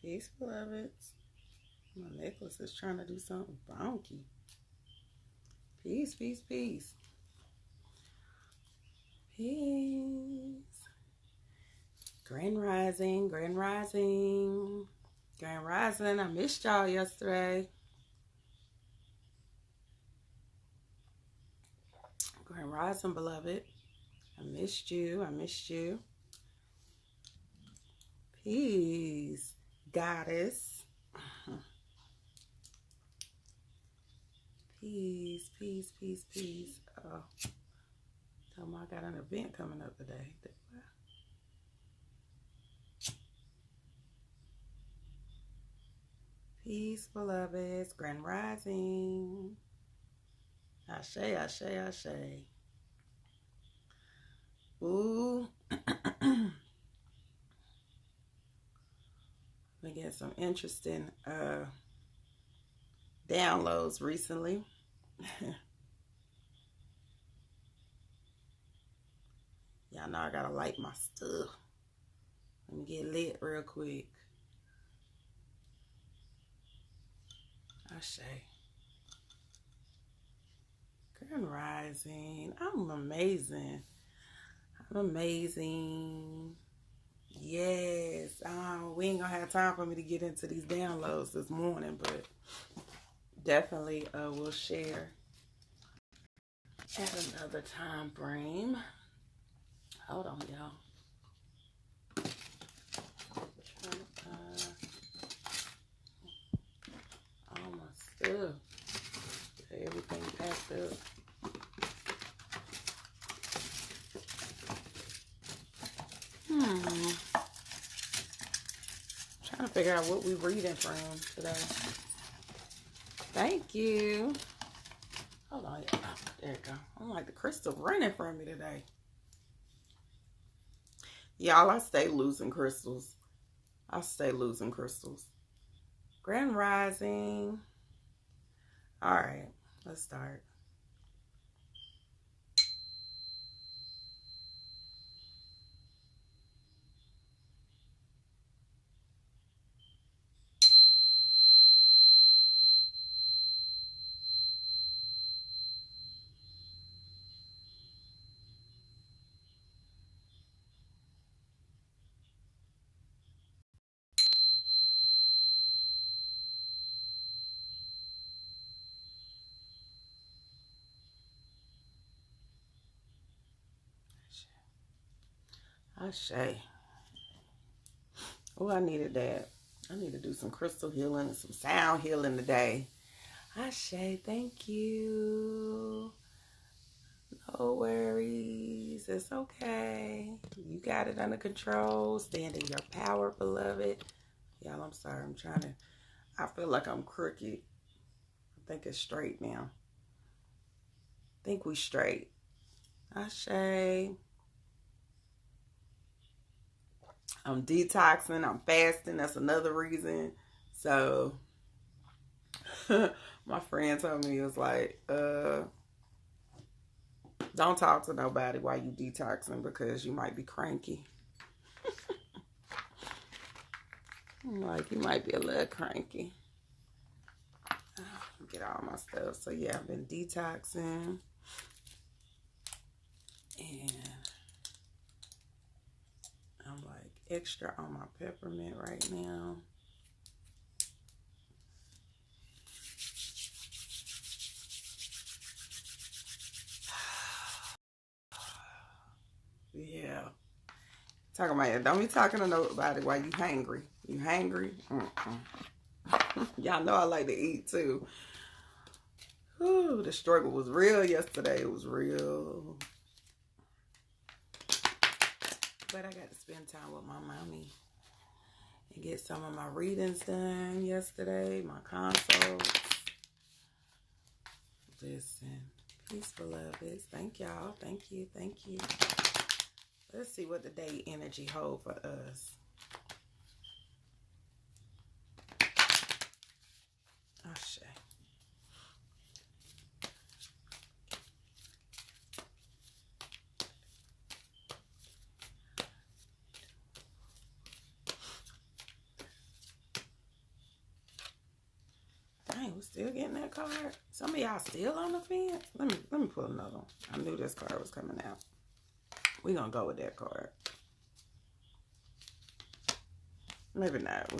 Peace, beloveds. My necklace is trying to do something funky. Peace, peace, peace. Peace. Grand Rising, Grand Rising. Grand Rising. I missed y'all yesterday. Grand Rising, beloved. I missed you. I missed you. Peace, goddess. Peace, peace, peace, peace. Oh, tell me I got an event coming up today. Peace, beloveds. Grand Rising. Ashe, ashe, ashe. Ooh. We get some interesting downloads recently. Y'all know I gotta light my stuff. Let me get lit real quick. Ashe. Grand Rising. I'm amazing. I'm amazing. Yes. We ain't gonna have time for me to get into these downloads this morning, but definitely we'll share at another time frame. Hold on, y'all. All my stuff. Everything packed up. Trying to figure out what we reading from today. Thank you. Hold on. Oh, there you go. I'm like the crystal running from me today. Y'all, I stay losing crystals. Grand Rising. All right, let's start. Ashe. Oh, I needed that. I need to do some crystal healing and some sound healing today. Ashe, thank you. No worries. It's okay. You got it under control. Stand in your power, beloved. Y'all, I'm sorry. I feel like I'm crooked. I think it's straight now. I think we straight. Ashe. I'm detoxing. I'm fasting. That's another reason. So, my friend told me, it was like, don't talk to nobody while you detoxing because you might be cranky. I'm like, you might be a little cranky. Get all my stuff. So, yeah, I've been detoxing. And I'm like extra on my peppermint right now. Yeah. Talking about it. Don't be talking to nobody while you hangry. You hangry? Y'all know I like to eat too. Whew, the struggle was real yesterday. It was real. But I got to spend time with my mommy and get some of my readings done yesterday, my consults. Listen, peace, beloveds. Thank y'all. Thank you. Thank you. Let's see what the day energy hold for us. Ashe. getting that card? Some of y'all still on the fence? Let me pull another one. I knew this card was coming out. We're gonna go with that card. Maybe not.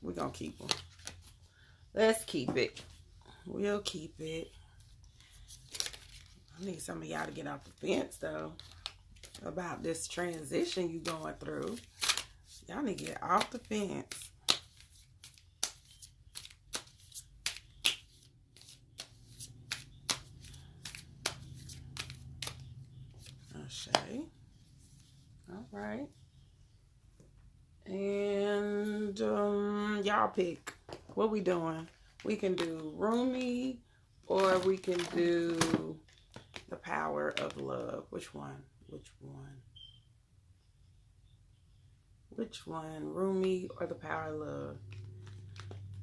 We're gonna keep them. Let's keep it. We'll keep it. I need some of y'all to get off the fence though about this transition you going through. Y'all need to get off the fence. Okay. All right. And y'all pick. What we doing? We can do Rumi or we can do the Power of Love. Which one? Which one? Which one? Rumi or the Power of Love?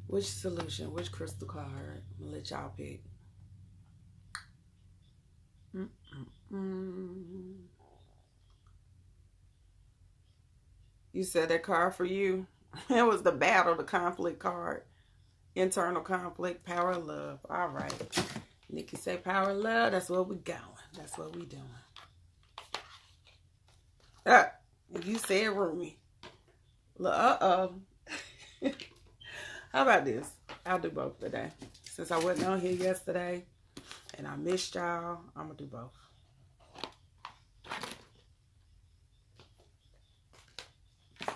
Which solution? Which crystal card? I'm gonna let y'all pick. You said that card for you? It was the battle, the conflict card. Internal conflict, power of love. All right. Nikki say power of love. That's what we going. That's what we doing. You said Rumi. Uh-oh. How about this? I'll do both today. Since I wasn't on here yesterday and I missed y'all, I'm going to do both.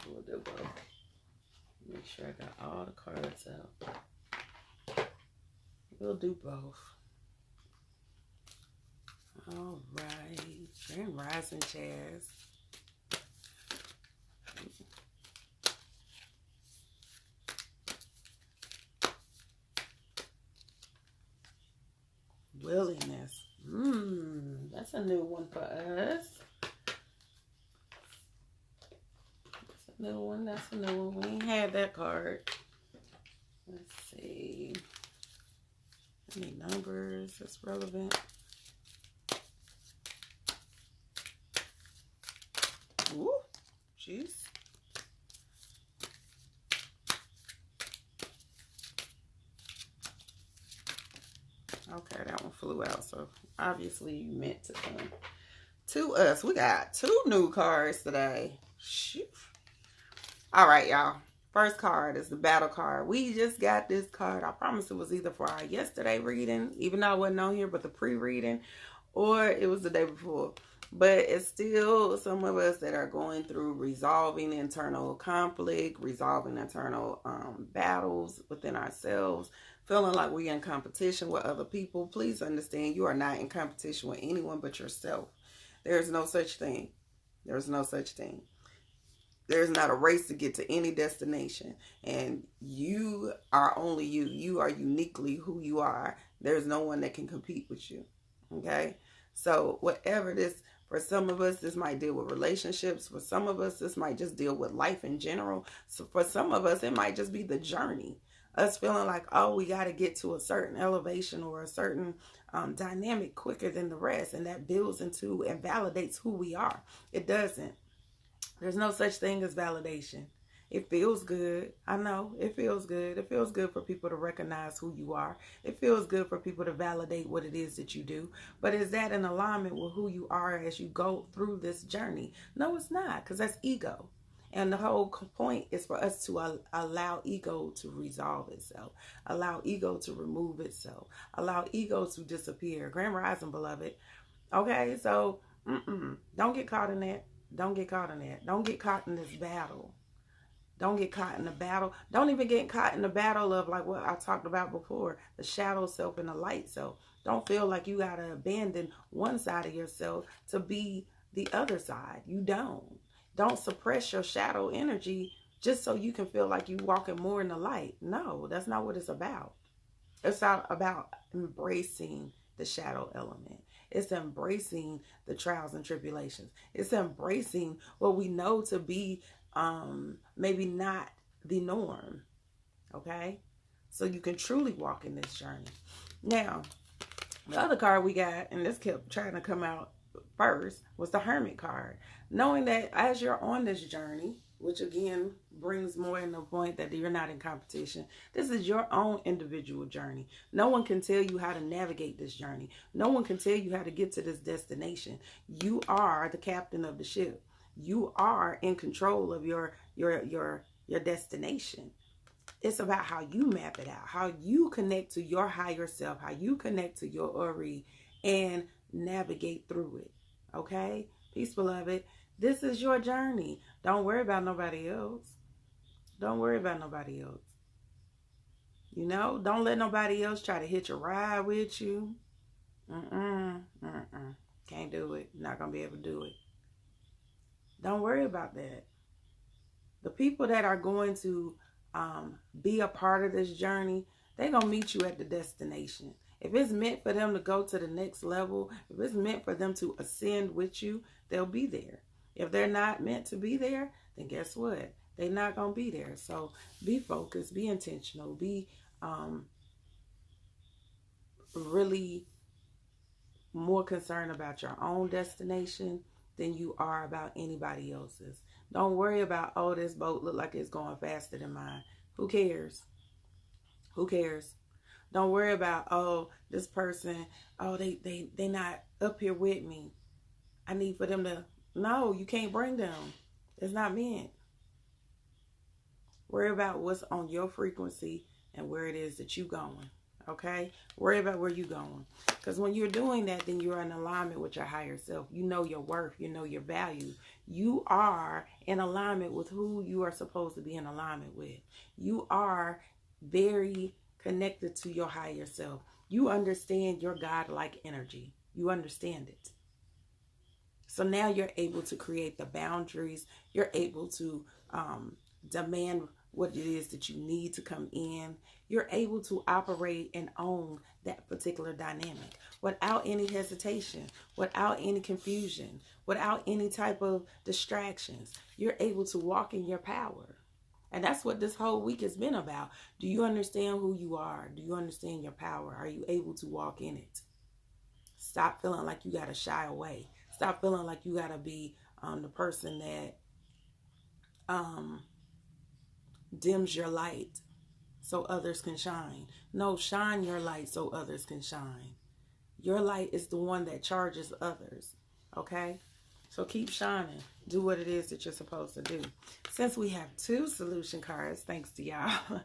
We'll do both. Make sure I got all the cards out. We'll do both. All right. Grand Rising, Chaz. Willingness. That's a new one for us. That's a new one. That's a new one. We ain't had that card. Let's see. Any numbers that's relevant? Ooh, jeez. Okay, that one flew out, so obviously you meant to come to us. We got 2 new cards today. Shoot. All right, y'all. First card is the battle card. We just got this card. I promise it was either for our yesterday reading, even though I wasn't on here, but the pre-reading, or it was the day before. But it's still some of us that are going through resolving internal conflict, resolving internal battles within ourselves, feeling like we're in competition with other people. Please understand, you are not in competition with anyone but yourself. There's no such thing. There's no such thing. There's not a race to get to any destination. And you are only you. You are uniquely who you are. There's no one that can compete with you. Okay? So whatever it is, for some of us, this might deal with relationships. For some of us, this might just deal with life in general. So for some of us, it might just be the journey. Us feeling like, oh, we got to get to a certain elevation or a certain dynamic quicker than the rest. And that builds into and validates who we are. It doesn't. There's no such thing as validation. It feels good. I know. It feels good. It feels good for people to recognize who you are. It feels good for people to validate what it is that you do. But is that in alignment with who you are as you go through this journey? No, it's not, because that's ego. And the whole point is for us to allow ego to resolve itself. Allow ego to remove itself. Allow ego to disappear. Grand Rising, beloved. Okay, so don't get caught in that. Don't get caught in that. Don't get caught in this battle. Don't get caught in the battle. Don't even get caught in the battle of like what I talked about before, the shadow self and the light self. Don't feel like you got to abandon one side of yourself to be the other side. You don't. Don't suppress your shadow energy just so you can feel like you walking more in the light. No, that's not what it's about. It's not about embracing the shadow element. It's embracing the trials and tribulations. It's embracing what we know to be maybe not the norm. Okay? So you can truly walk in this journey. Now, the other card we got, and this kept trying to come out first, was the Hermit card. Knowing that as you're on this journey, which again brings more in the point that you're not in competition. This is your own individual journey. No one can tell you how to navigate this journey. No one can tell you how to get to this destination. You are the captain of the ship. You are in control of your destination. It's about how you map it out, how you connect to your higher self, how you connect to your Ori and navigate through it. Okay? Peace, beloved. This is your journey. Don't worry about nobody else. Don't worry about nobody else. You know, don't let nobody else try to hitch a ride with you. Can't do it. Not going to be able to do it. Don't worry about that. The people that are going to be a part of this journey, they're going to meet you at the destination. If it's meant for them to go to the next level, if it's meant for them to ascend with you, they'll be there. If they're not meant to be there, then guess what? They're not going to be there. So be focused, be intentional, be really more concerned about your own destination than you are about anybody else's. Don't worry about, oh, this boat look like it's going faster than mine. Who cares? Who cares? Don't worry about, oh, this person, oh, they not up here with me. I need for them to, no, you can't bring them. It's not meant. Worry about what's on your frequency and where it is that you're going. Okay? Worry about where you're going. Because when you're doing that, then you're in alignment with your higher self. You know your worth. You know your value. You are in alignment with who you are supposed to be in alignment with. You are very connected to your higher self. You understand your God-like energy. You understand it. So now you're able to create the boundaries. You're able to demand what it is that you need to come in. You're able to operate and own that particular dynamic without any hesitation, without any confusion, without any type of distractions. You're able to walk in your power. And that's what this whole week has been about. Do you understand who you are? Do you understand your power? Are you able to walk in it? Stop feeling like you got to shy away. Stop feeling like you got to be the person that dims your light so others can shine. No, shine your light so others can shine. Your light is the one that charges others. Okay? So keep shining. Do what it is that you're supposed to do. Since we have 2 solution cards, thanks to y'all,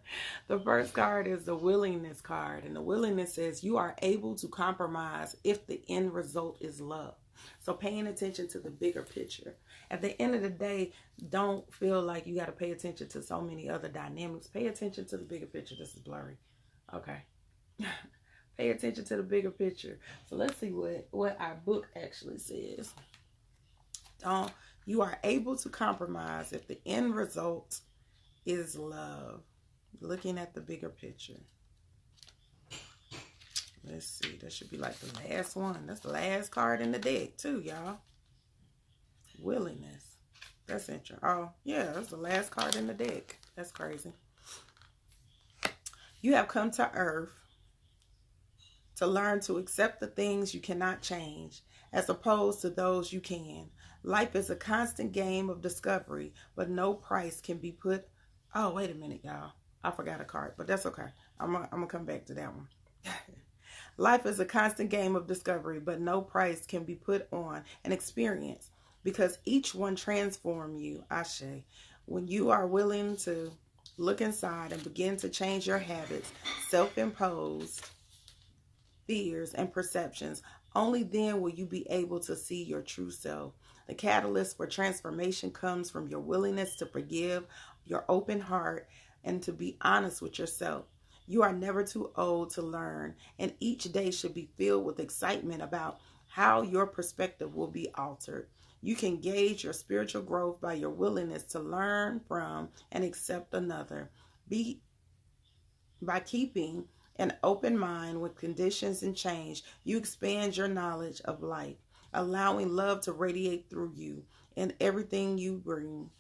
the first card is the willingness card. And the willingness says you are able to compromise if the end result is love. So paying attention to the bigger picture. At the end of the day, don't feel like you got to pay attention to so many other dynamics. Pay attention to the bigger picture. This is blurry. Okay. Pay attention to the bigger picture. So let's see what our book actually says. You are able to compromise if the end result is love. Looking at the bigger picture. Let's see. That should be like the last one. That's the last card in the deck too, y'all. Willingness. That's interesting. Oh, yeah. That's the last card in the deck. That's crazy. You have come to Earth to learn to accept the things you cannot change as opposed to those you can. Life is a constant game of discovery, but no price can be put. Oh, wait a minute, y'all. I forgot a card, but that's okay. I'm going to come back to that one. Life is a constant game of discovery, but no price can be put on an experience because each one transforms you, Ashe. When you are willing to look inside and begin to change your habits, self-imposed fears and perceptions, only then will you be able to see your true self. The catalyst for transformation comes from your willingness to forgive, your open heart, and to be honest with yourself. You are never too old to learn, and each day should be filled with excitement about how your perspective will be altered. You can gauge your spiritual growth by your willingness to learn from and accept another. By keeping an open mind with conditions and change, you expand your knowledge of life, allowing love to radiate through you in everything you bring.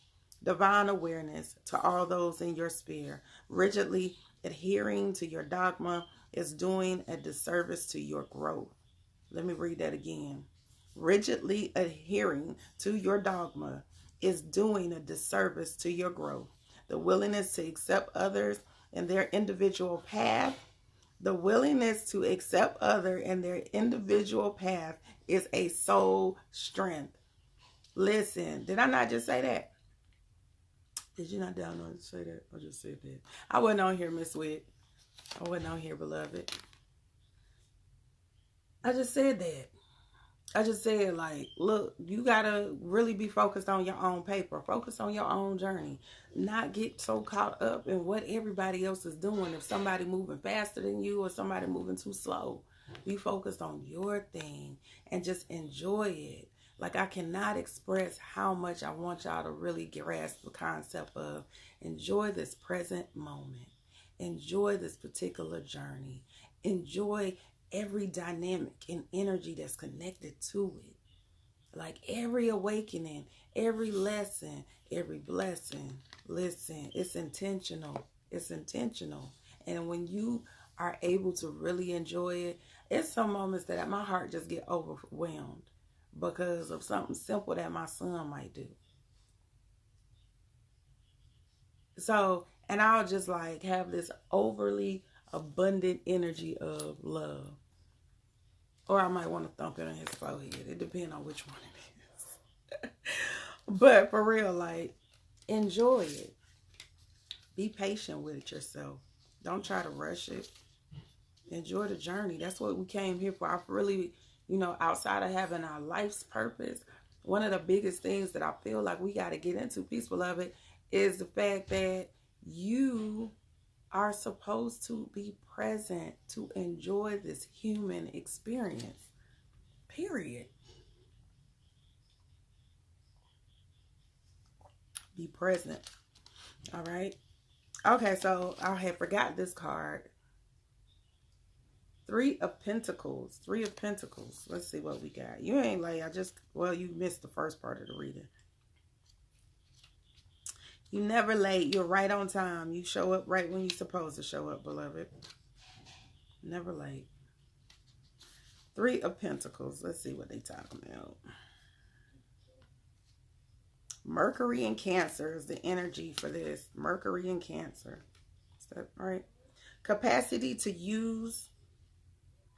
Divine awareness to all those in your sphere. Rigidly adhering to your dogma is doing a disservice to your growth. Let me read that again. Rigidly adhering to your dogma is doing a disservice to your growth. The willingness to accept others and their individual path. The willingness to accept others and their individual path is a soul strength. Listen, did I not just say that? Did you not download and say that? I just said that. I wasn't on here, Miss Witt. I wasn't on here, beloved. I just said that. I just said, like, look, you gotta really be focused on your own paper. Focus on your own journey. Not get so caught up in what everybody else is doing. If somebody moving faster than you or somebody moving too slow, be focused on your thing and just enjoy it. Like, I cannot express how much I want y'all to really grasp the concept of enjoy this present moment. Enjoy this particular journey. Enjoy every dynamic and energy that's connected to it. Like every awakening, every lesson, every blessing. Listen, it's intentional. It's intentional. And when you are able to really enjoy it, it's some moments that my heart just get overwhelmed because of something simple that my son might do. So, and I'll just like have this overly abundant energy of love. Or I might want to thump it on his forehead. It depends on which one it is. But for real, like, enjoy it. Be patient with it yourself. Don't try to rush it. Enjoy the journey. That's what we came here for. I really, outside of having our life's purpose, one of the biggest things that I feel like we got to get into, peace, beloved, is the fact that you are supposed to be present to enjoy this human experience. Period. Be present. All right. Okay, so I had forgot this card. 3 of Pentacles. 3 of Pentacles. Let's see what we got. You ain't late. You missed the first part of the reading. You never late. You're right on time. You show up right when you're supposed to show up, beloved. Never late. 3 of Pentacles. Let's see what they talking about. Mercury and Cancer is the energy for this. Mercury and Cancer. Is that right? Capacity to use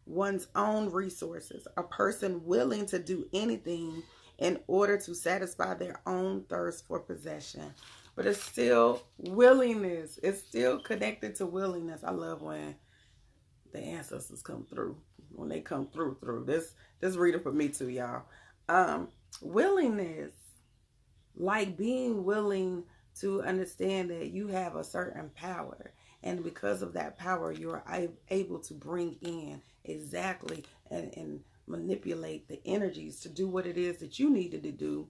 one's own resources. A person willing to do anything in order to satisfy their own thirst for possession. But it's still willingness. It's still connected to willingness. I love when the ancestors come through. When they come through. This reader for me too, y'all. Willingness. Like being willing to understand that you have a certain power. And because of that power, you're able to bring in exactly and manipulate the energies to do what it is that you needed to do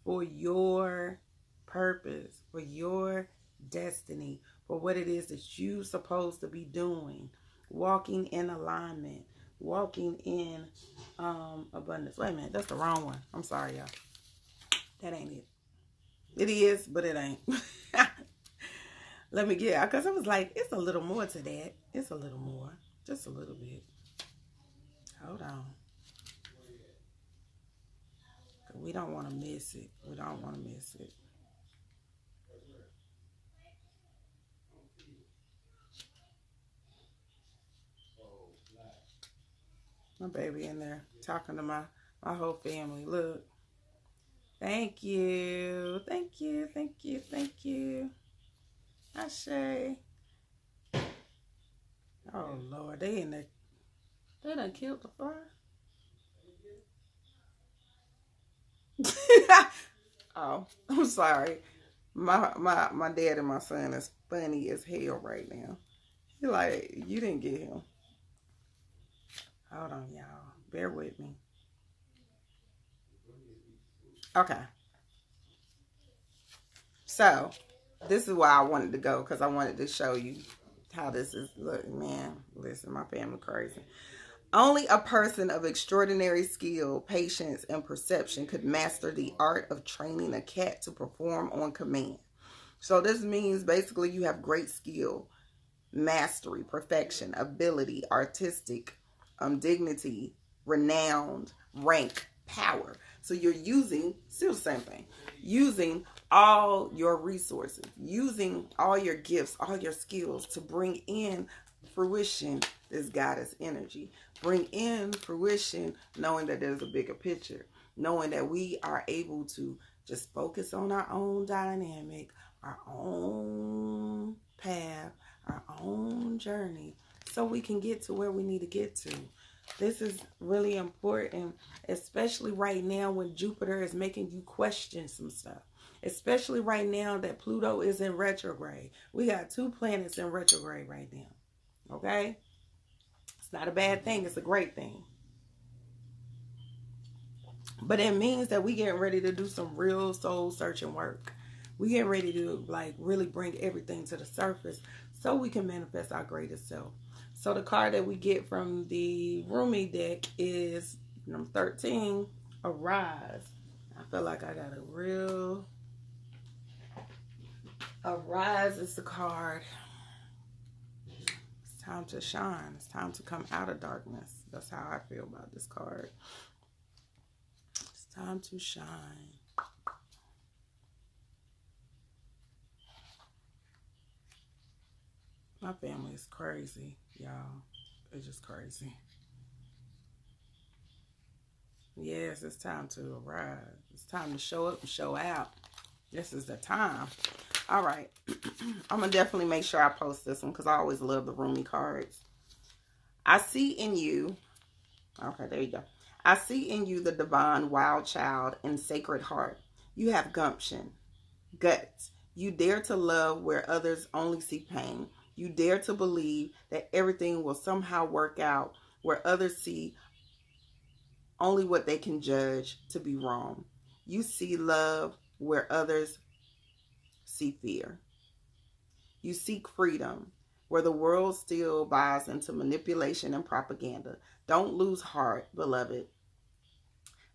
for your purpose, for your destiny, for what it is that you're supposed to be doing. Walking in alignment, walking in abundance. Wait a minute, that's the wrong one. I'm sorry, y'all. That ain't it. It is, but it ain't. Let me get, because I was like, it's a little more to that. It's a little more. Just a little bit. Hold on. We don't want to miss it. We don't want to miss it. My baby in there talking to my whole family. Look. Thank you. Thank you. Thank you. Thank you. Ashe. Oh, Lord. They in there. They done killed the fly. Oh, I'm sorry. My dad and my son is funny as hell right now. He like, you didn't get him. Hold on, y'all. Bear with me. Okay. So, this is why I wanted to go, because I wanted to show you how this is. Look, man, listen, my family crazy. Only a person of extraordinary skill, patience, and perception could master the art of training a cat to perform on command. So this means basically you have great skill, mastery, perfection, ability, artistic, dignity, renowned, rank, power. So you're using, still the same thing, using all your resources, using all your gifts, all your skills to bring in fruition this goddess energy. Bring in fruition knowing that there's a bigger picture, knowing that we are able to just focus on our own dynamic, our own path, our own journey, so we can get to where we need to get to. This is really important, especially right now when Jupiter is making you question some stuff. Especially right now that Pluto is in retrograde. We got 2 planets in retrograde right now. Okay? It's not a bad thing. It's a great thing. But it means that we getting ready to do some real soul searching work. We getting ready to really bring everything to the surface so we can manifest our greatest self. So the card that we get from the Rumi deck is number 13, Arise. I feel like I got a real... Arise is the card. It's time to shine. It's time to come out of darkness. That's how I feel about this card. It's time to shine. My family is crazy, y'all. It's just crazy. Yes, it's time to arise. It's time to show up and show out. This is the time. All right. I'm going to definitely make sure I post this one because I always love the Rumi cards. I see in you. Okay, there you go. I see in you the divine wild child and sacred heart. You have gumption, guts. You dare to love where others only see pain. You dare to believe that everything will somehow work out where others see only what they can judge to be wrong. You see love where others see fear. You seek freedom where the world still buys into manipulation and propaganda. Don't lose heart, beloved.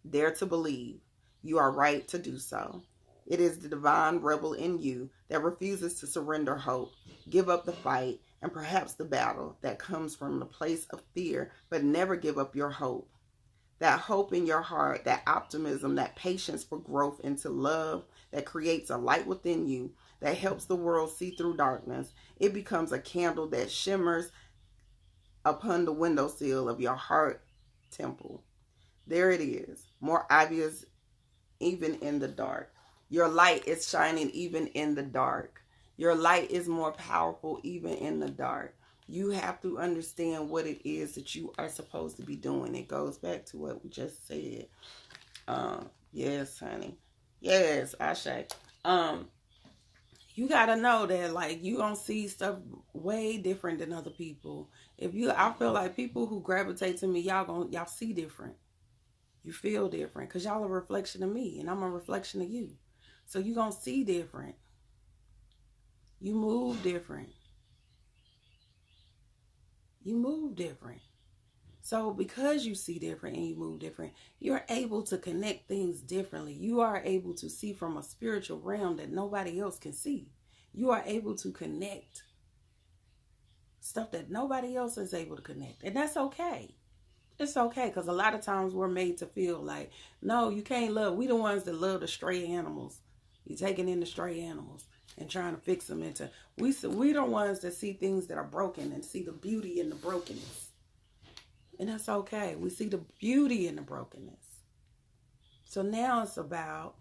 Dare to believe. You are right to do so. It is the divine rebel in you that refuses to surrender hope, give up the fight, and perhaps the battle that comes from the place of fear, but never give up your hope. That hope in your heart, that optimism, that patience for growth into love, that creates a light within you, that helps the world see through darkness. It becomes a candle that shimmers upon the windowsill of your heart temple. There it is, more obvious even in the dark. Your light is shining even in the dark. Your light is more powerful even in the dark. You have to understand what it is that you are supposed to be doing. It goes back to what we just said. Yes, honey. Yes, Ashe. You gotta know that you gonna see stuff way different than other people. I feel like people who gravitate to me, y'all see different. You feel different because y'all a reflection of me and I'm a reflection of you. So you gonna see different. You move different. You move different. So because you see different and you move different, you're able to connect things differently. You are able to see from a spiritual realm that nobody else can see. You are able to connect stuff that nobody else is able to connect. And that's okay. It's okay, because a lot of times we're made to feel like, no, you can't love. We the ones that love the stray animals. You're taking in the stray animals and trying to fix them into... We the ones that see things that are broken and see the beauty in the brokenness. And that's okay. We see the beauty in the brokenness. So now it's about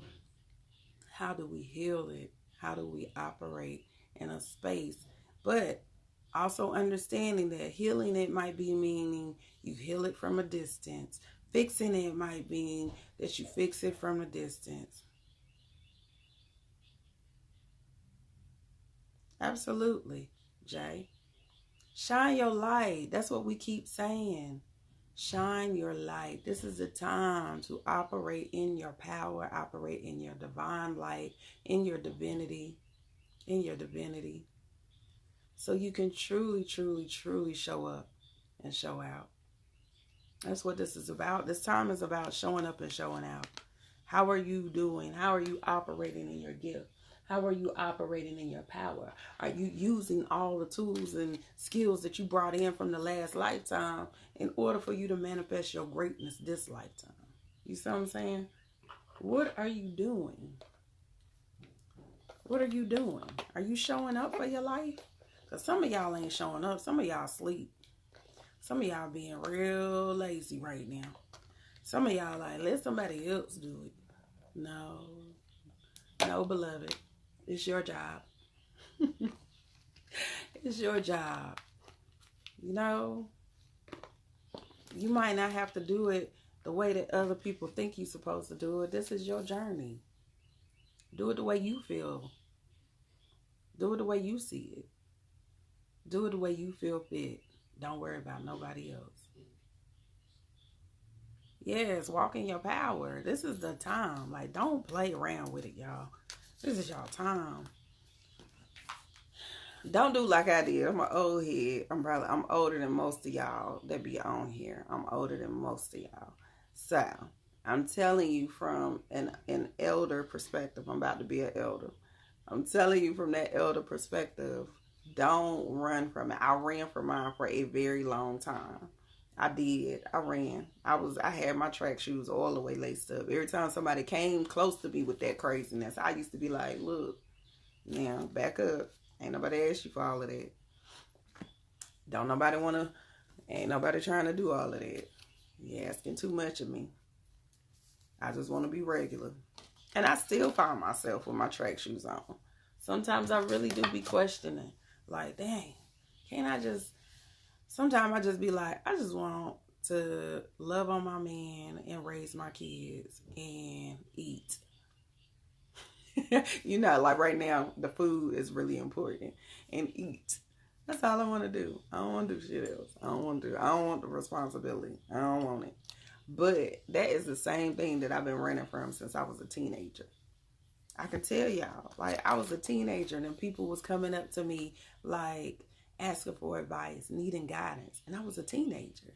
how do we heal it? How do we operate in a space? But also understanding that healing it might be meaning you heal it from a distance. Fixing it might mean that you fix it from a distance. Absolutely, Jay. Shine your light. That's what we keep saying. Shine your light. This is the time to operate in your power, operate in your divine light, in your divinity, so you can truly, truly, truly show up and show out. That's what this is about. This time is about showing up and showing out. How are you doing? How are you operating in your gift? How are you operating in your power? Are you using all the tools and skills that you brought in from the last lifetime in order for you to manifest your greatness this lifetime? You see what I'm saying? What are you doing? What are you doing? Are you showing up for your life? Because some of y'all ain't showing up. Some of y'all sleep. Some of y'all being real lazy right now. Some of y'all like, let somebody else do it. No. No, beloved. It's your job. It's your job. You know, you might not have to do it the way that other people think you're supposed to do it. This is your journey. Do it the way you feel. Do it the way you see it. Do it the way you feel fit. Don't worry about nobody else. Yes, walk in your power. This is the time. Like, don't play around with it, y'all. This is y'all time. Don't do like I did. I'm an old head. I'm older than most of y'all that be on here. I'm older than most of y'all. So I'm telling you from an elder perspective. I'm about to be an elder. I'm telling you from that elder perspective. Don't run from it. I ran from mine for a very long time. I did. I ran. I had my track shoes all the way laced up. Every time somebody came close to me with that craziness, I used to be like, look, now back up. Ain't nobody asked you for all of that. Ain't nobody trying to do all of that. You asking too much of me. I just want to be regular. And I still find myself with my track shoes on. Sometimes I really do be questioning. Like, dang, can't I just... Sometimes I just be like, I just want to love on my man and raise my kids and eat. You know, like right now, the food is really important. And eat. That's all I want to do. I don't want to do shit else. I don't want the responsibility. I don't want it. But that is the same thing that I've been running from since I was a teenager. I can tell y'all, like, I was a teenager and people was coming up to me like asking for advice, needing guidance. And I was a teenager.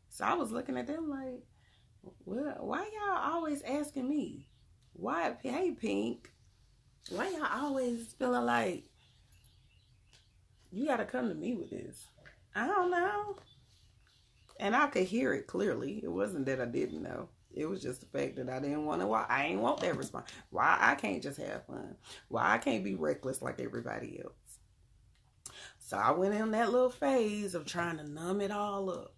So I was looking at them like, well, why y'all always asking me? Why, hey, Pink, why y'all always feeling like you got to come to me with this? I don't know. And I could hear it clearly. It wasn't that I didn't know. It was just the fact that I didn't want to. Why I ain't want that response. Why I can't just have fun. Why I can't be reckless like everybody else. So I went in that little phase of trying to numb it all up.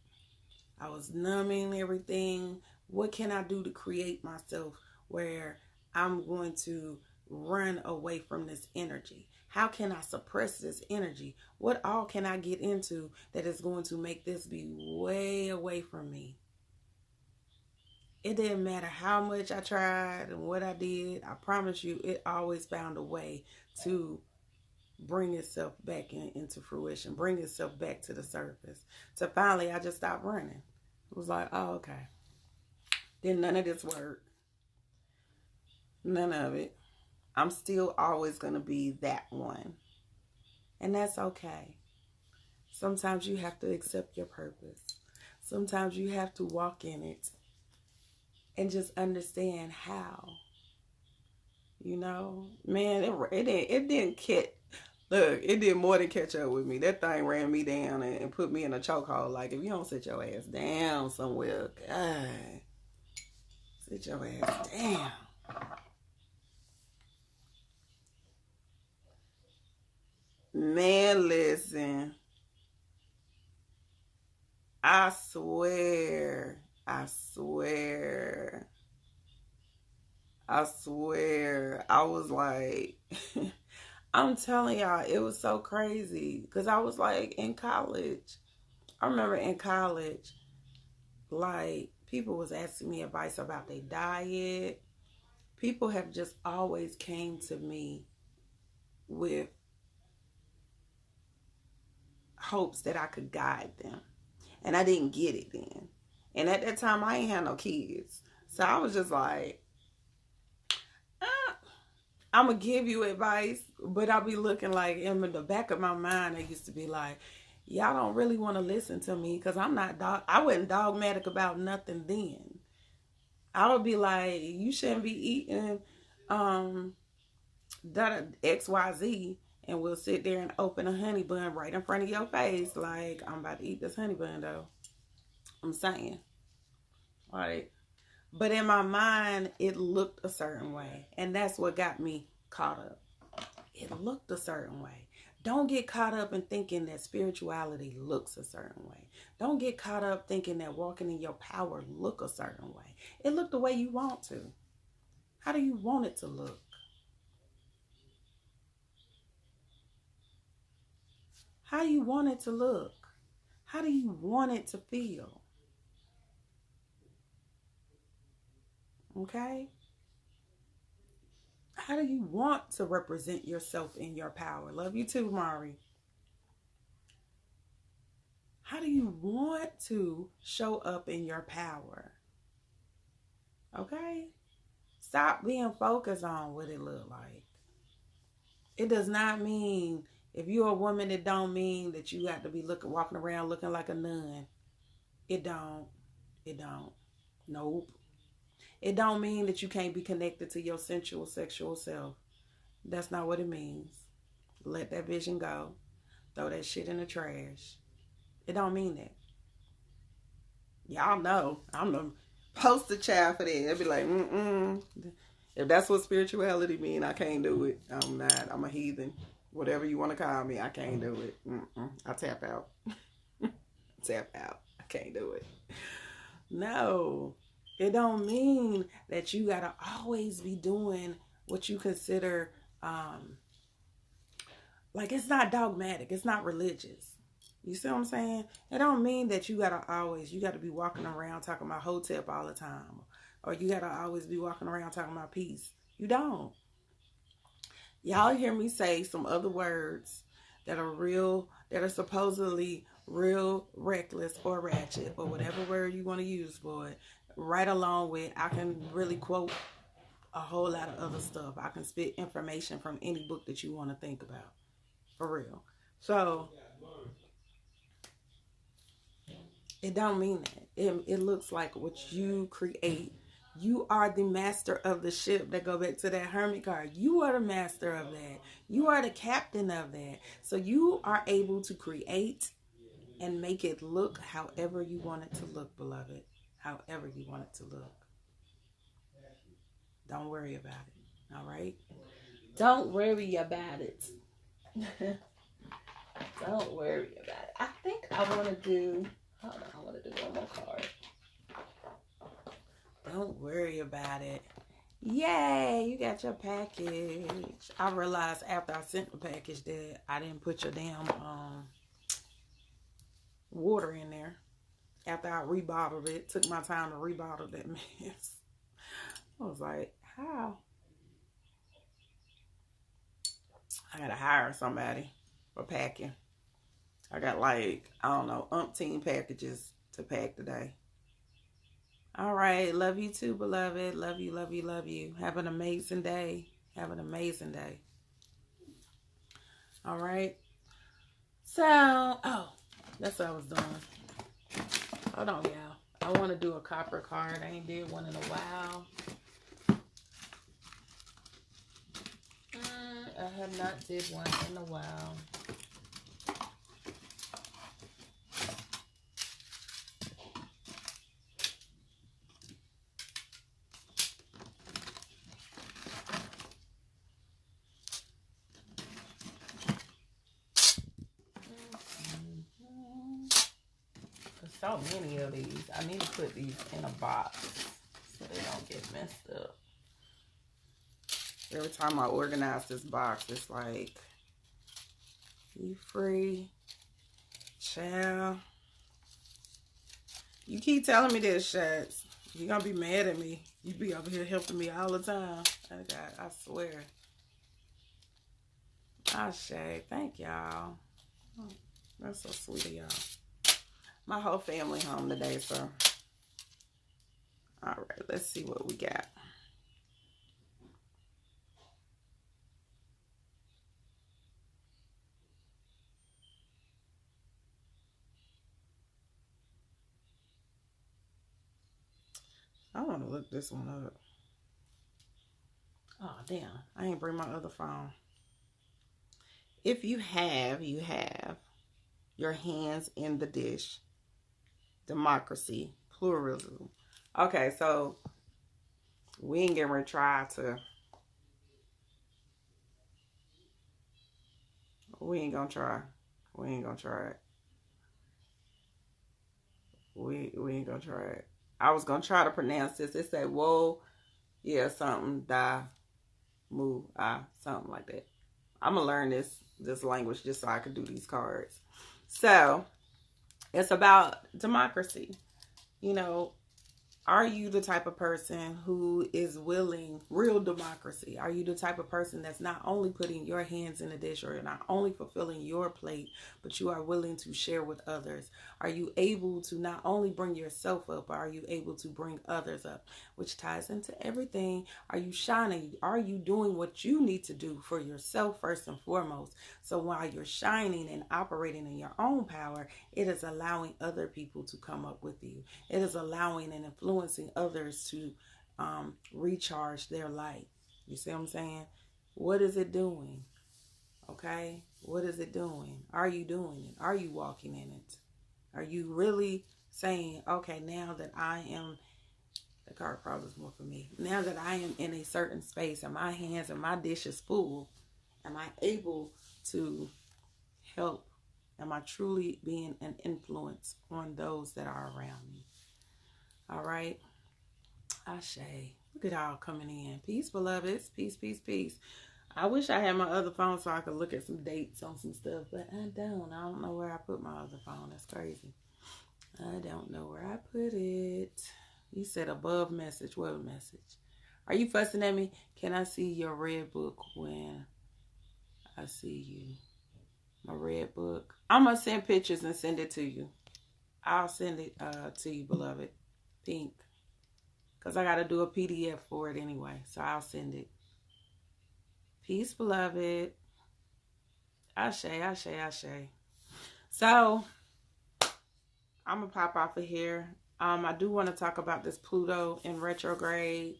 I was numbing everything. What can I do to create myself where I'm going to run away from this energy? How can I suppress this energy? What all can I get into that is going to make this be way away from me? It didn't matter how much I tried and what I did. I promise you, it always found a way to bring itself back into fruition, bring itself back to the surface. So finally, I just stopped running. It was like, oh, okay. Then none of this work. None of it. I'm still always going to be that one. And that's okay. Sometimes you have to accept your purpose. Sometimes you have to walk in it and just understand how. You know, man, it didn't catch. Look, it did more than catch up with me. That thing ran me down and put me in a chokehold. Like, if you don't sit your ass down somewhere, God, sit your ass down. Man, listen. I swear. I swear. I swear. I was like, I'm telling y'all, it was so crazy. Because I was like in college. I remember in college, like, people was asking me advice about their diet. People have just always came to me with hopes that I could guide them. And I didn't get it then. And at that time, I ain't had no kids. So I was just like, I'm going to give you advice, but I'll be looking like, in the back of my mind, I used to be like, y'all don't really want to listen to me because I wasn't dogmatic about nothing then. I would be like, you shouldn't be eating XYZ, and we'll sit there and open a honey bun right in front of your face. Like, I'm about to eat this honey bun though. I'm saying. Like, But in my mind, it looked a certain way. And that's what got me caught up. It looked a certain way. Don't get caught up in thinking that spirituality looks a certain way. Don't get caught up thinking that walking in your power look a certain way. It looked the way you want to. How do you want it to look? How do you want it to look? How do you want it to feel? Okay? How do you want to represent yourself in your power? Love you too, Mari. How do you want to show up in your power? Okay? Stop being focused on what it look like. It does not mean, if you're a woman, it don't mean that you got to be walking around looking like a nun. It don't. It don't. Nope. It don't mean that you can't be connected to your sensual, sexual self. That's not what it means. Let that vision go. Throw that shit in the trash. It don't mean that. Y'all know I'm the poster child for that. They'll be like, If that's what spirituality mean, I can't do it. I'm not. I'm a heathen. Whatever you want to call me, I can't do it. I tap out. Tap out. I can't do it. No. It don't mean that you gotta always be doing what you consider like, it's not dogmatic. It's not religious. You see what I'm saying? It don't mean that you gotta be walking around talking about hotep all the time. Or you gotta always be walking around talking about peace. You don't. Y'all hear me say some other words that are supposedly real reckless or ratchet or whatever word you want to use for it. Right along with, I can really quote a whole lot of other stuff. I can spit information from any book that you want to think about. For real. So, it don't mean that. It looks like what you create. You are the master of the ship. That go back to that hermit card. You are the master of that. You are the captain of that. So you are able to create and make it look however you want it to look, beloved. However you want it to look. Don't worry about it. All right? Don't worry about it. Don't worry about it. I think I want to do... Hold on, I want to do one more card. Don't worry about it. Yay, you got your package. I realized after I sent the package that I didn't put your damn water in there. After I rebottled it, took my time to rebottle that mess. I was like, how? I gotta hire somebody for packing. I got like, I don't know, umpteen packages to pack today. All right. Love you too, beloved. Love you, love you, love you. Have an amazing day. Have an amazing day. All right. So, that's what I was doing. Hold on, y'all. I want to do a copper card. I ain't did one in a while. I have not did one in a while. So many of these. I need to put these in a box so they don't get messed up. Every time I organize this box, it's like, you free, child. You keep telling me this, Shats. You're going to be mad at me. You be over here helping me all the time. I swear. Ashe. Thank y'all. Oh, that's so sweet of y'all. My whole family home today, so. All right, let's see what we got. I want to look this one up. Oh, damn. I ain't bring my other phone. If you have your hands in the dish. Democracy. Pluralism. Okay, so We ain't gonna try to. We ain't gonna try. We ain't gonna try it. We ain't gonna try it. I was gonna try to pronounce this. It said whoa, yeah, something da mu something like that. I'm gonna learn this language just so I can do these cards. So it's about democracy. You know, are you the type of person who is willing, real democracy? Are you the type of person that's not only putting your hands in the dish or not only fulfilling your plate, but you are willing to share with others? Are you able to not only bring yourself up, but are you able to bring others up? Which ties into everything. Are you shining? Are you doing what you need to do for yourself first and foremost? So while you're shining and operating in your own power, it is allowing other people to come up with you. It is allowing and influencing others to recharge their light. You see what I'm saying? What is it doing? Okay? What is it doing? Are you doing it? Are you walking in it? Are you really saying, okay, now that I am, the card probably is more for me. Now that I am in a certain space and my hands and my dish is full, am I able to help? Am I truly being an influence on those that are around me? All right. Ashe. Look at y'all coming in. Peace, beloveds. Peace, peace, peace. I wish I had my other phone so I could look at some dates on some stuff, but I don't. I don't know where I put my other phone. That's crazy. I don't know where I put it. You said above message. What message? Are you fussing at me? Can I see your red book when I see you? My red book. I'm going to send pictures and send it to you. I'll send it to you, beloved. Pink. Because I got to do a PDF for it anyway. So I'll send it. Peace, beloved. Ashe, ashe, ashe. So, I'm going to pop off of here. I do want to talk about this Pluto in retrograde.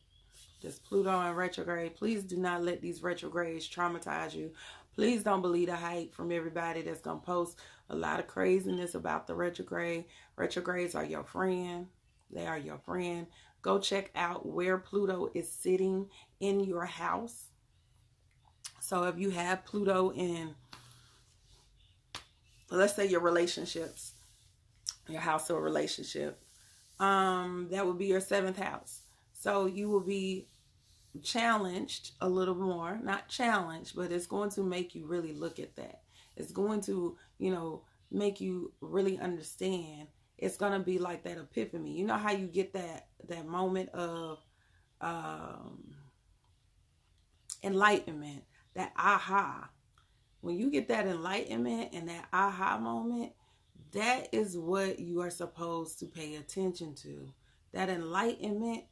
This Pluto in retrograde. Please do not let these retrogrades traumatize you. Please don't believe the hype from everybody that's going to post a lot of craziness about the retrograde. Retrogrades are your friend. They are your friend. Go check out where Pluto is sitting in your house. So if you have Pluto in, let's say your relationships, your house or relationship, that would be your 7th house. So you will be challenged a little more, not challenged, but it's going to make you really look at that. It's going to, make you really understand. It's going to be like that epiphany. You know how you get that moment of enlightenment, that aha. When you get that enlightenment and that aha moment, that is what you are supposed to pay attention to. That enlightenment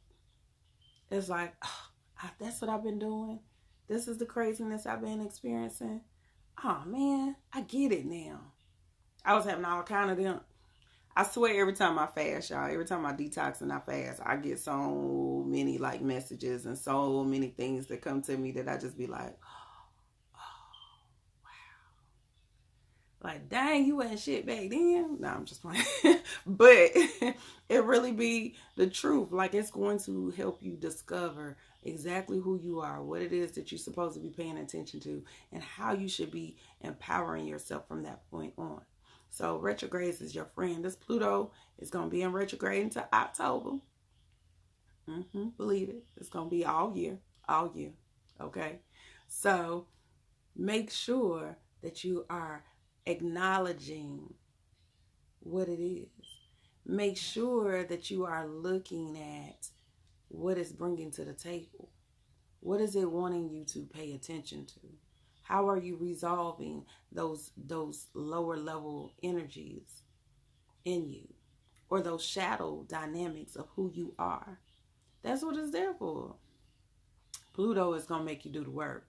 is like, oh, that's what I've been doing. This is the craziness I've been experiencing. Oh man, I get it now. I was having all kind of them. I swear every time I fast, y'all, every time I detox and I fast, I get so many like messages and so many things that come to me that I just be like, like, dang, you wasn't shit back then. No, I'm just playing. But it really be the truth. Like, it's going to help you discover exactly who you are, what it is that you're supposed to be paying attention to, and how you should be empowering yourself from that point on. So retrogrades is your friend. This Pluto is going to be in retrograde until October. Believe it. It's going to be all year. All year. Okay? So make sure that you are acknowledging what it is. Make sure that you are looking at what it's bringing to the table. What is it wanting you to pay attention to? How are you resolving those lower level energies in you, or those shadow dynamics of who you are? That's what it's there for. Pluto is going to make you do the work.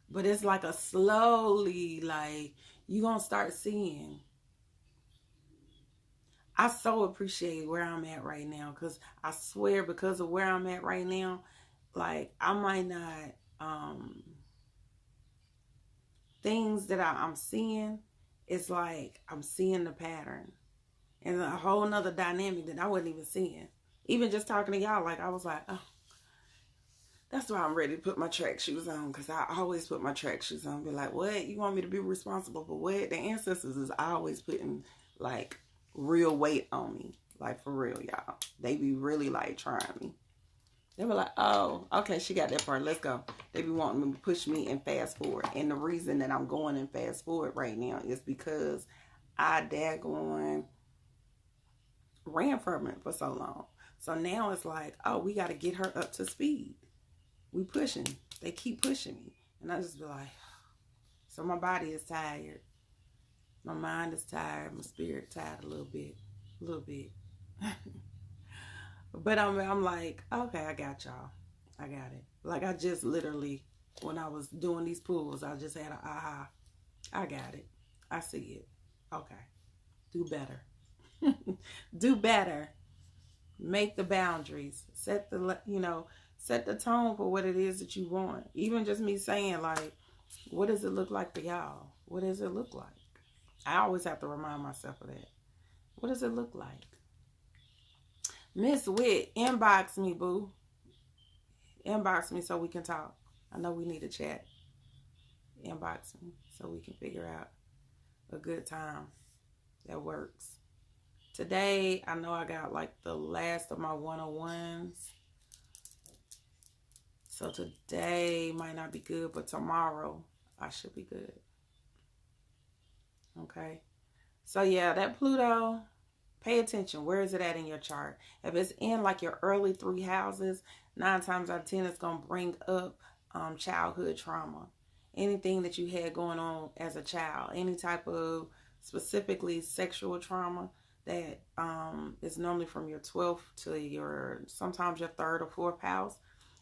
But it's like a slowly, like, you're going to start seeing. I so appreciate where I'm at right now, because I swear, because of where I'm at right now, like, I might not, things that I'm seeing, it's like I'm seeing the pattern. And a whole nother dynamic that I wasn't even seeing. Even just talking to y'all, like I was like, oh, that's why I'm ready to put my track shoes on, because I always put my track shoes on. Be like, what? You want me to be responsible for what? The ancestors is always putting like real weight on me. Like for real, y'all. They be really like trying me. They were like, oh, okay, she got that part. Let's go. They be wanting to push me and fast forward. And the reason that I'm going and fast forward right now is because I daggone ran from it for so long. So now it's like, oh, we got to get her up to speed. We pushing. They keep pushing me. And I just be like, so my body is tired. My mind is tired. My spirit tired a little bit. A little bit. But I'm like, okay, I got y'all. I got it. Like I just literally, when I was doing these pulls, I just had an aha. I got it. I see it. Okay. Do better. Do better. Make the boundaries. Set the, set the tone for what it is that you want. Even just me saying like, what does it look like for y'all? What does it look like? I always have to remind myself of that. What does it look like? Miss Witt, inbox me, boo. Inbox me so we can talk. I know we need to chat. Inbox me so we can figure out a good time that works. Today, I know I got like the last of my 101s. So today might not be good, but tomorrow I should be good. Okay. So yeah, that Pluto, pay attention. Where is it at in your chart? If it's in like your early 3 houses, 9 times out of 10, it's going to bring up childhood trauma. Anything that you had going on as a child, any type of specifically sexual trauma that is normally from your 12th to sometimes your 3rd or 4th house,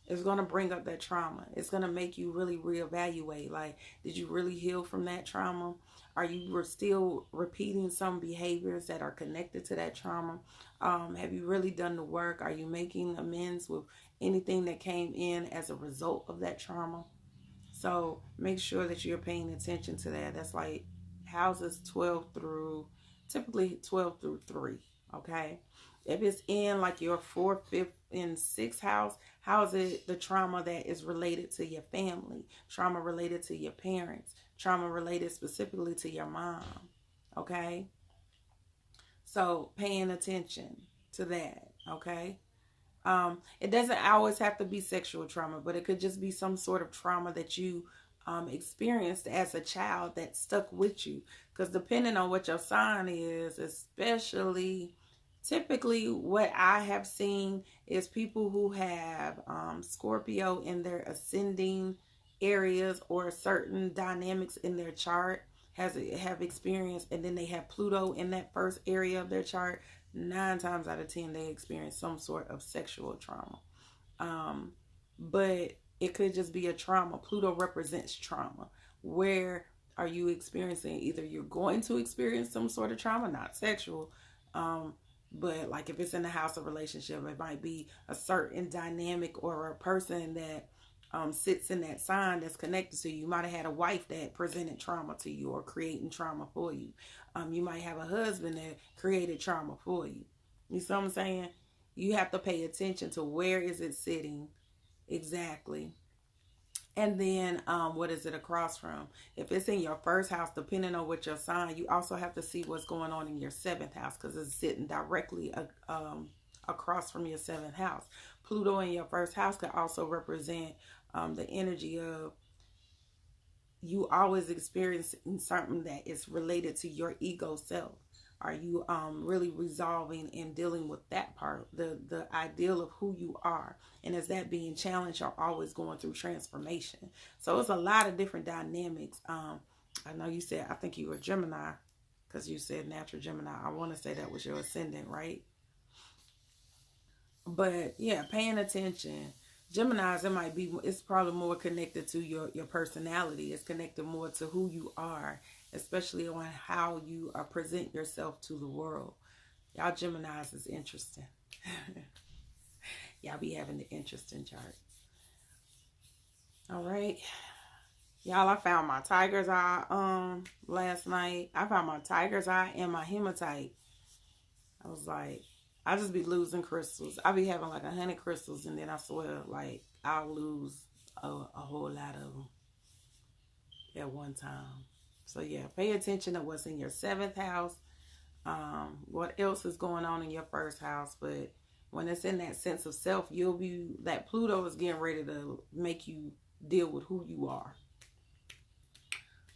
is going to bring up that trauma. It's going to make you really reevaluate. Like, did you really heal from that trauma? Are you still repeating some behaviors that are connected to that trauma? Have you really done the work? Are you making amends with anything that came in as a result of that trauma? So make sure that you're paying attention to that. That's like houses 12 through, typically 12 through 3, okay? If it's in like your 4th, 5th, and 6th house, how is it the trauma that is related to your family? Trauma related to your parents? Trauma related specifically to your mom, okay? So paying attention to that, okay? It doesn't always have to be sexual trauma, but it could just be some sort of trauma that you experienced as a child that stuck with you. Because depending on what your sign is, especially typically what I have seen is people who have Scorpio in their ascending areas or certain dynamics in their chart have experienced, and then they have Pluto in that first area of their chart. 9 times out of 10 they experience some sort of sexual trauma, but it could just be a trauma. Pluto represents trauma. Where are you experiencing? Either you're going to experience some sort of trauma, not sexual, but like if it's in the house of relationship, it might be a certain dynamic or a person that sits in that sign that's connected to you. You might have had a wife that presented trauma to you or creating trauma for you. You might have a husband that created trauma for you. You see what I'm saying? You have to pay attention to where is it sitting exactly. And then what is it across from? If it's in your 1st house, depending on what your sign, you also have to see what's going on in your 7th house, because it's sitting directly across from your 7th house. Pluto in your 1st house could also represent the energy of you always experiencing something that is related to your ego self. Are you really resolving and dealing with that part, the ideal of who you are? And is that being challenged or always going through transformation? So it's a lot of different dynamics. I know you said, I think you were Gemini, because you said natural Gemini. I want to say that was your ascendant, right? But yeah, paying attention. Geminis, it's probably more connected to your personality. It's connected more to who you are, especially on how you present yourself to the world. Y'all Geminis is interesting. Y'all be having the interesting charts. All right. Y'all, I found my tiger's eye last night. I found my tiger's eye and my hematite. I was like, I just be losing crystals. I be having like 100 crystals, and then I swear, like, I'll lose a whole lot of them at one time. So yeah, pay attention to what's in your seventh house. What else is going on in your first house? But when it's in that sense of self, you'll be that Pluto is getting ready to make you deal with who you are.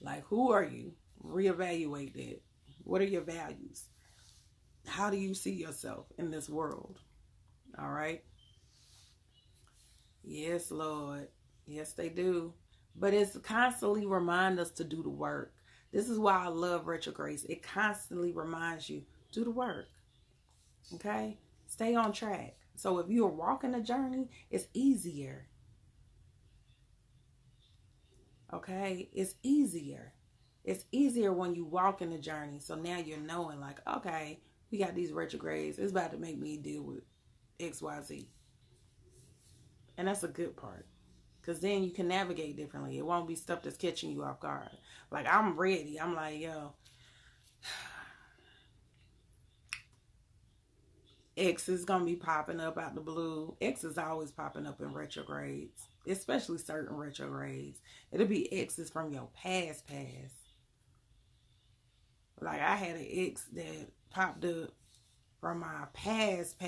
Like, who are you? Reevaluate that. What are your values? How do you see yourself in this world? All right. Yes, Lord. Yes, they do. But it's constantly remind us to do the work. This is why I love retrogrades. It constantly reminds you, do the work. Okay? Stay on track. So if you're walking a journey, it's easier. Okay? It's easier. It's easier when you walk in the journey. So now you're knowing, like, okay, we got these retrogrades. It's about to make me deal with XYZ. And that's a good part. Because then you can navigate differently. It won't be stuff that's catching you off guard. Like, I'm ready. I'm like, yo, X is going to be popping up out the blue. X is always popping up in retrogrades, especially certain retrogrades. It'll be X's from your past. Like, I had an X that popped up from my past,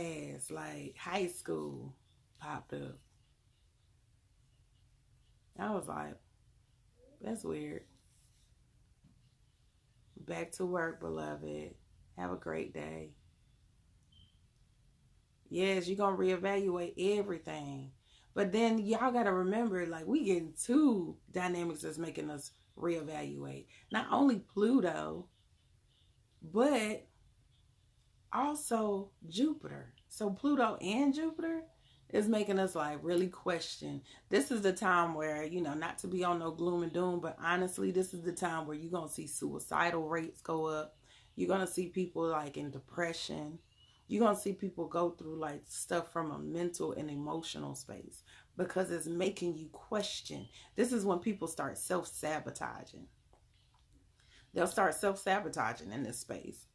like high school, popped up. I was like, that's weird. Back to work, beloved. Have a great day. Yes, you're going to reevaluate everything. But then y'all got to remember, like, we getting two dynamics that's making us reevaluate. Not only Pluto, but also Jupiter. So Pluto and Jupiter is making us like really question. This is the time where, you know, not to be on no gloom and doom, but honestly, this is the time where you're going to see suicidal rates go up. You're going to see people like in depression. You're going to see people go through like stuff from a mental and emotional space because it's making you question. This is when people start self-sabotaging. They'll start self-sabotaging in this space.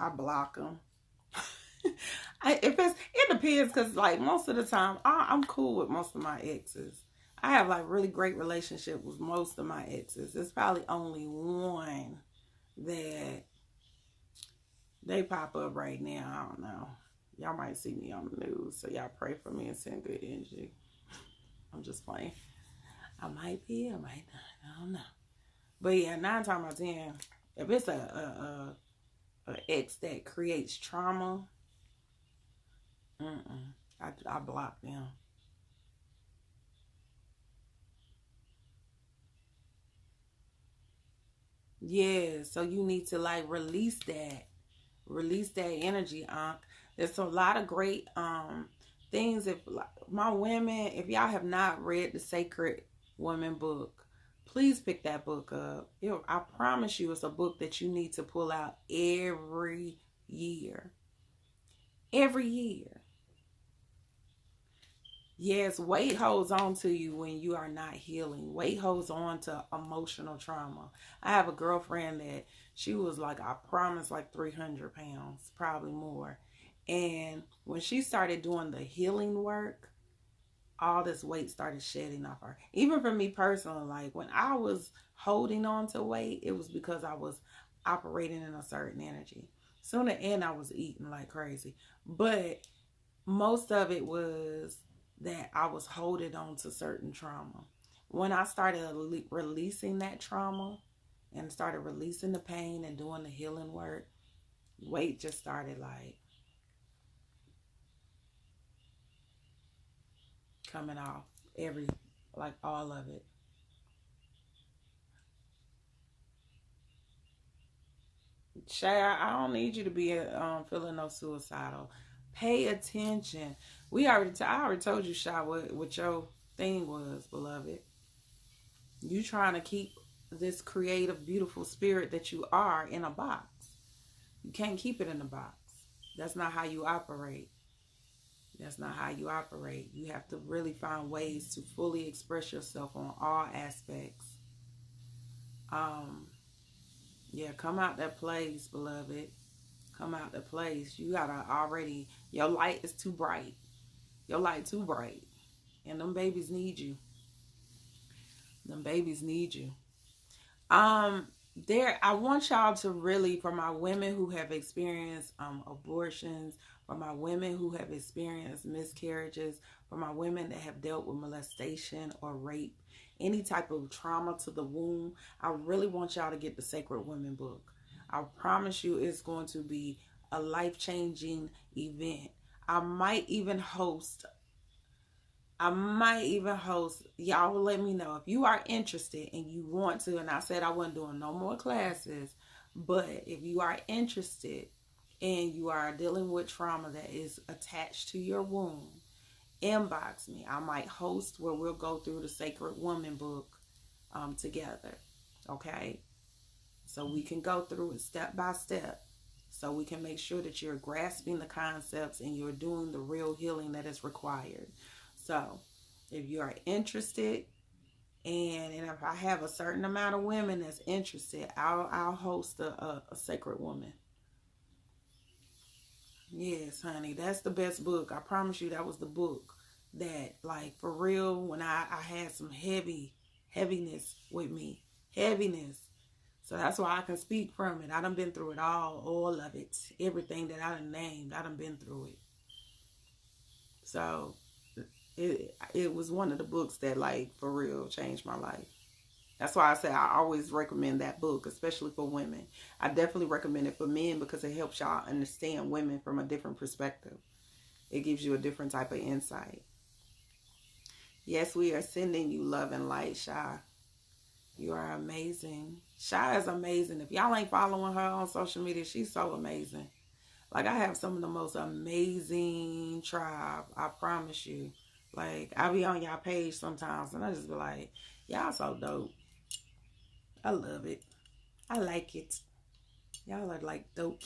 I block them. It depends because like most of the time I'm cool with most of my exes. I have like really great relationship with most of my exes. It's probably only one that they pop up right now. I don't know. Y'all might see me on the news, so y'all pray for me and send good energy. I'm just playing. I might be, I might not. I don't know. But yeah, 9 times out of 10, if it's a ex that creates trauma, I block them. Yeah, so you need to like release that energy, There's a lot of great things. If like, my women, if y'all have not read the Sacred Woman book, please pick that book up. I promise you, it's a book that you need to pull out every year. Every year. Yes, weight holds on to you when you are not healing. Weight holds on to emotional trauma. I have a girlfriend that she was like, I promise, like 300 pounds, probably more. And when she started doing the healing work, all this weight started shedding off her. Even for me personally, like when I was holding on to weight, it was because I was operating in a certain energy. Soon at the end, I was eating like crazy. But most of it was that I was holding on to certain trauma. When I started releasing that trauma and started releasing the pain and doing the healing work, weight just started like coming off like all of it. Shay, I don't need you to be feeling no suicidal. Pay attention. I already told you, Shy, what your thing was, beloved. You trying to keep this creative, beautiful spirit that you are in a box. You can't keep it in a box. That's not how you operate. That's not how you operate. You have to really find ways to fully express yourself on all aspects. Um, yeah, come out that place, beloved. Come out that place. You gotta already, your light is too bright. Your light too bright. And them babies need you. Them babies need you. There, I want y'all to really, for my women who have experienced abortions, for my women who have experienced miscarriages, for my women that have dealt with molestation or rape, any type of trauma to the womb, I really want y'all to get the Sacred Women book. I promise you it's going to be a life-changing event. I might even host y'all will let me know if you are interested and you want to. And I said I wasn't doing no more classes, but if you are interested and you are dealing with trauma that is attached to your womb, inbox me. I might host where we'll go through the Sacred Woman book together. Okay? So we can go through it step by step. So we can make sure that you're grasping the concepts and you're doing the real healing that is required. So if you are interested, and if I have a certain amount of women that's interested, I'll host a Sacred Woman. Yes, honey, that's the best book. I promise you that was the book that, like, for real, when I had some heaviness with me. Heaviness. So that's why I can speak from it. I done been through it all of it. Everything that I done named, I done been through it. So it was one of the books that, like, for real changed my life. That's why I say I always recommend that book, especially for women. I definitely recommend it for men because it helps y'all understand women from a different perspective. It gives you a different type of insight. Yes, we are sending you love and light, Shy. You are amazing. Shy is amazing. If y'all ain't following her on social media, she's so amazing. Like, I have some of the most amazing tribe. I promise you. Like, I be on y'all page sometimes and I just be like, y'all so dope. I love it. I like it. Y'all are like dope.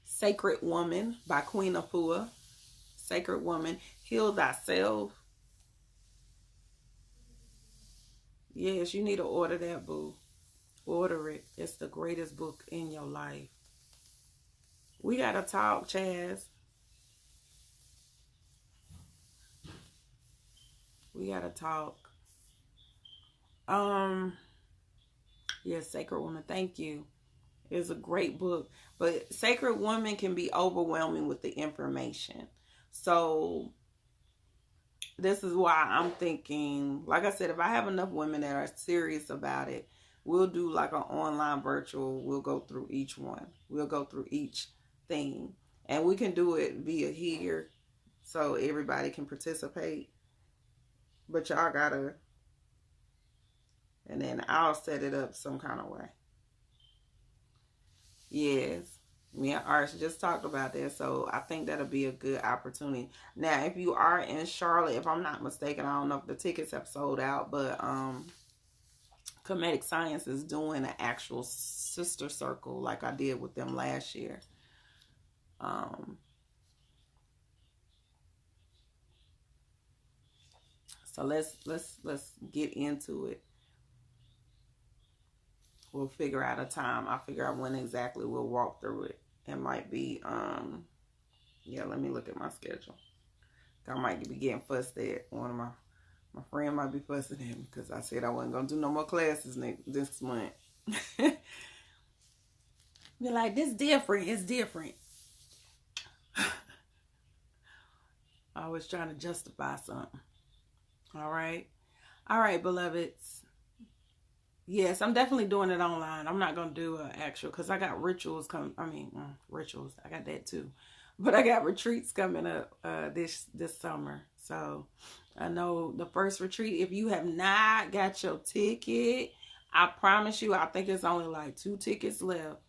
Sacred Woman by Queen Afua. Sacred Woman. Heal Thyself. Yes, you need to order that, boo. Order it. It's the greatest book in your life. We gotta talk, Chaz. We gotta talk. Yes, Sacred Woman. Thank you. It's a great book, but Sacred Woman can be overwhelming with the information. So this is why I'm thinking, like I said, if I have enough women that are serious about it, we'll do like an online virtual. We'll go through each one. We'll go through each thing. And we can do it via here so everybody can participate. But y'all gotta, and then I'll set it up some kind of way. Yes. Me and Arch just talked about that, so I think that'll be a good opportunity. Now, if you are in Charlotte, if I'm not mistaken, I don't know if the tickets have sold out, but Comedic Science is doing an actual sister circle like I did with them last year. So let's get into it. We'll figure out a time. I'll figure out when exactly we'll walk through it. It might be yeah, let me look at my schedule. I might be getting fussed at. One of my friend might be fussing at me because I said I wasn't gonna do no more classes this month. Be like, this different. It's different. I was trying to justify something. All right, beloveds. Yes, I'm definitely doing it online. I'm not gonna do an actual because I got rituals coming. I mean, rituals. I got that too, but I got retreats coming up this summer. So I know the first retreat. If you have not got your ticket, I promise you, I think it's only like 2 tickets left.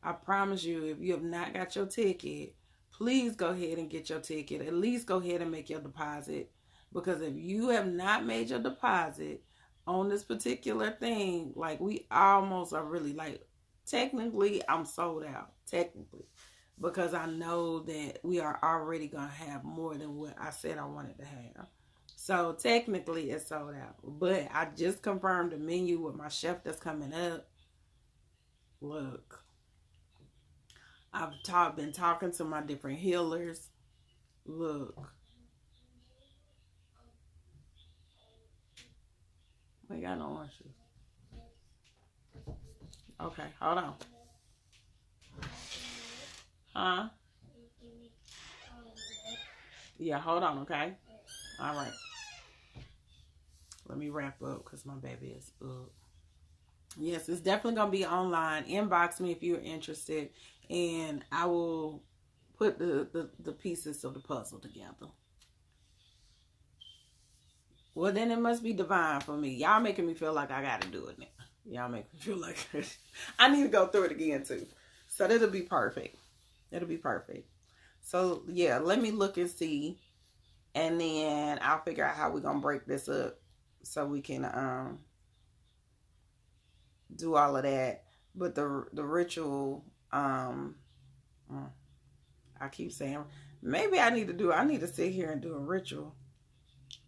I promise you, if you have not got your ticket, please go ahead and get your ticket. At least go ahead and make your deposit. Because if you have not made your deposit on this particular thing, like, we almost are really like technically I'm sold out. Technically. Because I know that we are already going to have more than what I said I wanted to have. So technically it's sold out. But I just confirmed the menu with my chef that's coming up. Look, been talking to my different healers. Look. We got no orange juice. Okay, hold on. Huh? Yeah, hold on, okay? All right. Let me wrap up because my baby is up. Yes, it's definitely going to be online. Inbox me if you're interested, and I will put the pieces of the puzzle together. Well, then it must be divine for me. Y'all making me feel like I got to do it now. Y'all make me feel like I need to go through it again, too. So that'll be perfect. It'll be perfect. So, yeah, let me look and see. And then I'll figure out how we're going to break this up so we can do all of that. But the ritual, I keep saying, maybe I need to sit here and do a ritual.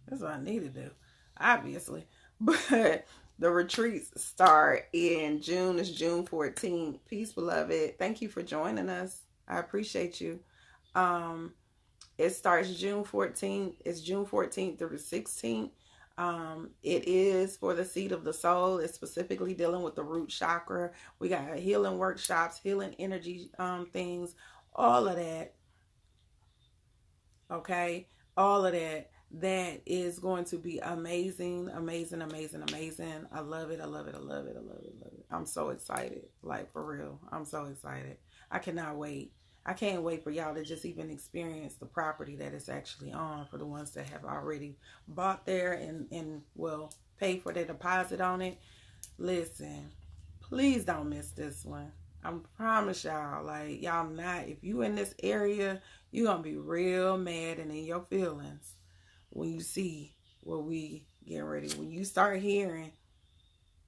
That's what I need to do, obviously. But the retreats start in June. It's June 14th. Peace, beloved. Thank you for joining us. I appreciate you. It starts June 14th. It's June 14th through the 16th. It is for the seed of the soul. It's specifically dealing with the root chakra. We got healing workshops, healing energy things, all of that. Okay, all of that. That is going to be amazing, amazing, amazing, amazing. I love it. I love it. I love it. I love it. I love it. I'm so excited. Like, for real. I'm so excited. I cannot wait. I can't wait for y'all to just even experience the property that it's actually on, for the ones that have already bought there and will pay for their deposit on it. Listen, please don't miss this one. I promise y'all, like, y'all not, if you in this area, you're going to be real mad and in your feelings when you see what we getting ready. When you start hearing,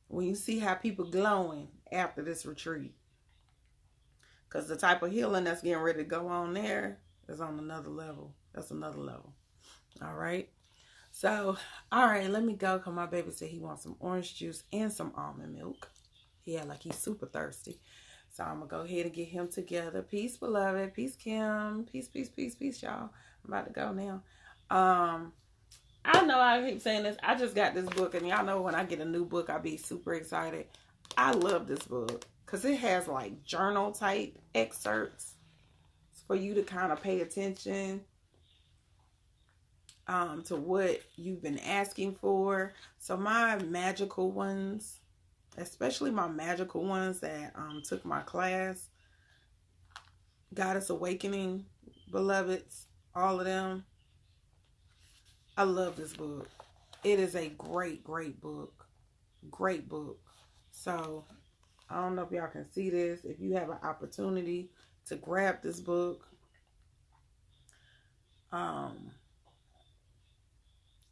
when you see how people glowing after this retreat. Because the type of healing that's getting ready to go on there is on another level. That's another level. All right. So, all right, let me go because my baby said he wants some orange juice and some almond milk. Yeah, like he's super thirsty. So I'm going to go ahead and get him together. Peace, beloved. Peace, Kim. Peace, peace, peace, peace, y'all. I'm about to go now. I know I keep saying this. I just got this book, and y'all know when I get a new book, I be super excited. I love this book because it has like journal type excerpts for you to kind of pay attention to what you've been asking for. So my magical ones, especially my magical ones that took my class, Goddess Awakening, beloveds, all of them. I love this book. It is a great, great book. Great book. So, I don't know if y'all can see this. If you have an opportunity to grab this book,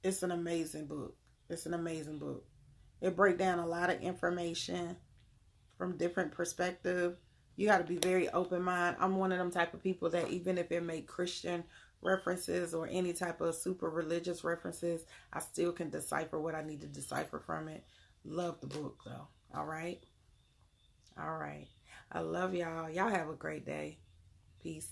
it's an amazing book. It's an amazing book. It breaks down a lot of information from different perspectives. You got to be very open-minded. I'm one of them type of people that even if it make Christian references or any type of super religious references, I still can decipher what I need to decipher from it. Love the book, though. All right? All right. I love y'all. Y'all have a great day. Peace.